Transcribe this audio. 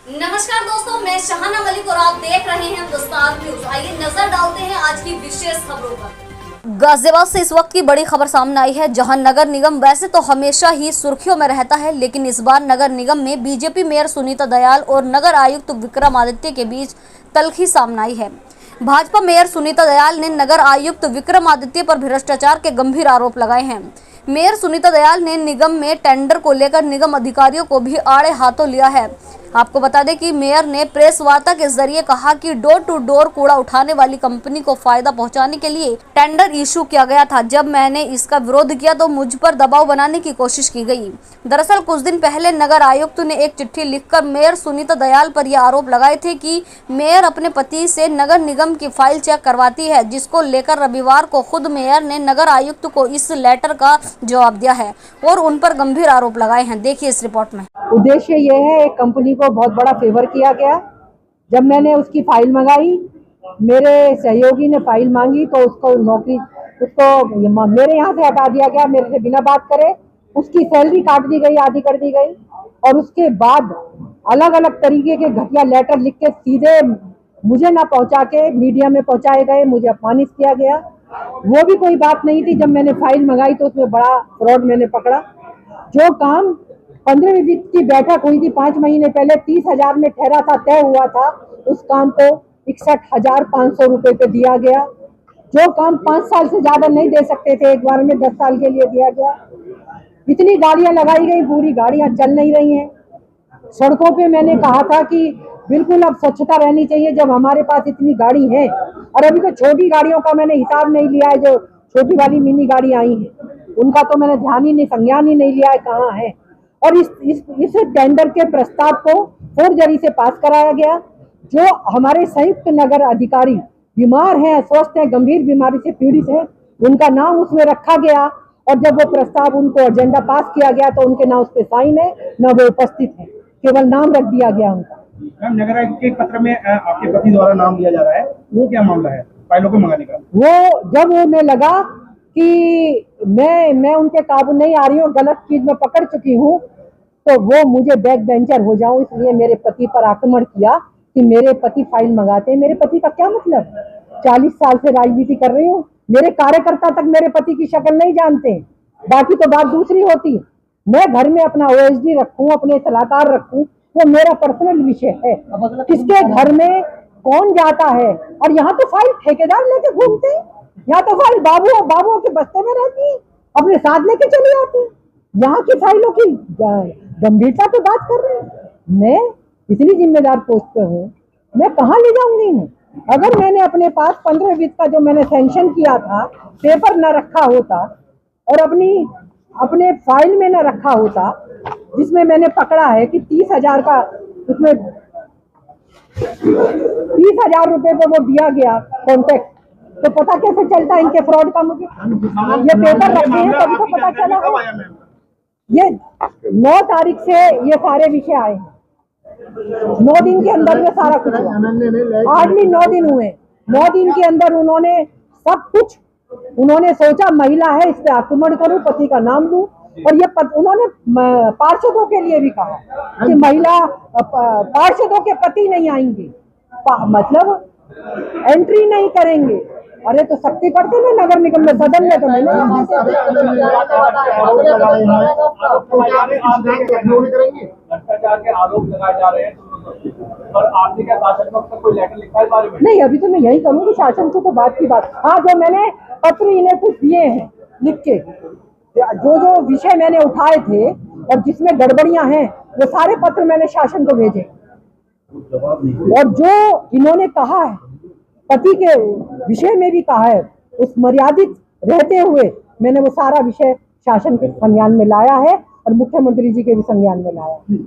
नमस्कार दोस्तों, मैं शहाना मलिक और आप देख रहे हैं हिंदुस्तान न्यूज। आइए नजर डालते हैं आज की विशेष खबरों पर। गाजियाबाद से इस वक्त की बड़ी खबर सामने आई है, जहां नगर निगम वैसे तो हमेशा ही सुर्खियों में रहता है, लेकिन इस बार नगर निगम में बीजेपी मेयर सुनीता दयाल और नगर आयुक्त विक्रमादित्य के बीच तल्खी सामने आई है। भाजपा मेयर सुनीता दयाल ने नगर आयुक्त विक्रमादित्य पर भ्रष्टाचार के गंभीर आरोप लगाए हैं। मेयर सुनीता दयाल ने निगम में टेंडर को लेकर निगम अधिकारियों को भी आड़े हाथों लिया है। आपको बता दें कि मेयर ने प्रेस वार्ता के जरिए कहा कि डोर टू डोर कूड़ा उठाने वाली कंपनी को फायदा पहुंचाने के लिए टेंडर इशू किया गया था। जब मैंने इसका विरोध किया तो मुझ पर दबाव बनाने की कोशिश की गई। दरअसल कुछ दिन पहले नगर आयुक्त ने एक चिट्ठी लिखकर मेयर सुनीता दयाल पर यह आरोप लगाए थे कि मेयर अपने पति से नगर निगम की फाइल चेक करवाती है, जिसको लेकर रविवार को खुद मेयर ने नगर आयुक्त को इस लेटर का जवाब दिया है और उन पर गंभीर आरोप लगाए हैं। देखिए इस रिपोर्ट में। उद्देश्य ये है, एक कंपनी को बहुत बड़ा फेवर किया गया। जब मैंने उसकी फाइल मंगाई, मेरे सहयोगी ने फाइल मांगी तो उसको मेरे यहाँ से हटा दिया गया, मेरे से बिना बात करे। उसकी सैलरी काट दी गई, आधी कर दी गई, और उसके बाद अलग अलग तरीके के घटिया लेटर लिख के सीधे मुझे ना पहुंचा के मीडिया में पहुंचाए गए, मुझे अपमानित किया गया। वो भी कोई बात नहीं थी। जब मैंने फाइल मंगाई तो उसमें बड़ा फ्रॉड मैंने पकड़ा। जो काम 15वीं की बैठक हुई थी 5 महीने पहले, 30,000 में ठहरा था, तय हुआ था, उस काम को 61,500 रुपए पे दिया गया। जो काम 5 साल से ज्यादा नहीं दे सकते थे, एक बार में 10 साल के लिए दिया गया। इतनी गाड़ियां लगाई गई, पूरी गाड़ियां चल नहीं रही हैं। सड़कों पे मैंने कहा था कि बिल्कुल अब स्वच्छता रहनी चाहिए, जब हमारे पास इतनी गाड़ी है। और अभी तो छोटी गाड़ियों का मैंने हिसाब नहीं लिया है, जो छोटी वाली मिनी गाड़ी आई है उनका तो मैंने ध्यान ही नहीं, संज्ञान ही नहीं लिया है कहाँ है। और इस टेंडर के प्रस्ताव को फोर्जरी से पास कराया गया। जो हमारे संयुक्त नगर अधिकारी बीमार हैं, अस्वस्थ हैं, गंभीर बीमारी से पीड़ित हैं, उनका नाम उसमें रखा गया। और जब वो प्रस्ताव उनको एजेंडा पास किया गया तो उनके नाम उस पर साइन है, न वो उपस्थित है, केवल नाम रख दिया गया उनका। मैम, नगर आयुक्त के पत्र में आपके पति द्वारा नाम लिया जा रहा है, वो क्या मामला है फाइलों को मंगाने का? वो जब उन्हें लगा कि मैं उनके काबू नहीं आ रही हूँ, गलत चीज में पकड़ चुकी हूँ, तो वो मुझे बैक बेंचर हो जाऊं, इसलिए मेरे पति पर आक्रमण किया कि मेरे पति फाइल मंगाते हैं। मेरे पति का क्या मतलब? 40 साल से राजनीति कर रही हूँ, मेरे कार्यकर्ता तक मेरे पति की शक्ल नहीं जानते। बाकी तो बात दूसरी होती। मैं घर में अपना OSD रखूं, अपने सलाहकार रखूं, वो मेरा पर्सनल विषय है। किसके घर में कौन जाता है? और यहाँ तो फाइल ठेकेदार लेके घूमते हैं, यहाँ तो फाइल बाबुओं के बस्ते में रहती है, अपने साथ लेके चले आते हैं। यहाँ की फाइलों की गंभीरता पे बात कर रहे हैं। मैं इतनी जिम्मेदार पोस्ट पे हूँ, मैं कहाँ ले जाऊंगी हूँ? अगर मैंने अपने पास 15 का जो मैंने सैंक्शन किया था पेपर न रखा होता और अपने फाइल में न रखा होता, जिसमें मैंने पकड़ा है कि 30,000 का, उसमें 30,000 रुपए पे वो दिया गया कॉन्ट्रैक्ट, तो पता कैसे चलता इनके फ्रॉड का? मुझे ये पेपर रखे हैं तभी तो पता चला है। ये 9 तारीख से ये सारे विषय आए हैं। 9 दिन के अंदर में सारा कुछ हुआ। हार्डली 9 दिन हुए। 9 दिन के अंदर उन्होंने सब कुछ, उन्होंने सोचा महिला है, इस पे आक्रमण करूं, पति का नाम लूं। और ये उन्होंने पार्षदों के लिए भी कहा कि महिला पार्षदों के पति नहीं आएंगे, मतलब एंट्री नहीं करेंगे। अरे तो शक्ति करते ना नगर निगम में, सदन में तो नहीं। भ्रष्टाचार के आरोप लगाए जा रहे हैं, और आपने क्या शासन को अब तक कोई लेटर लिखा है बारे में? नहीं, अभी तो मैं यही करूँगी, शासन को तो बात की बात। हाँ, जो मैंने पत्र इन्हें कुछ दिए हैं लिख के, जो विषय मैंने उठाए थे और जिसमें गड़बड़ियां हैं, वो सारे पत्र मैंने शासन को भेजे। और जो इन्होंने कहा है, पति के विषय में भी कहा है, उस मर्यादित रहते हुए मैंने वो सारा विषय शासन के संज्ञान में लाया है और मुख्यमंत्री जी के भी संज्ञान में लाया है।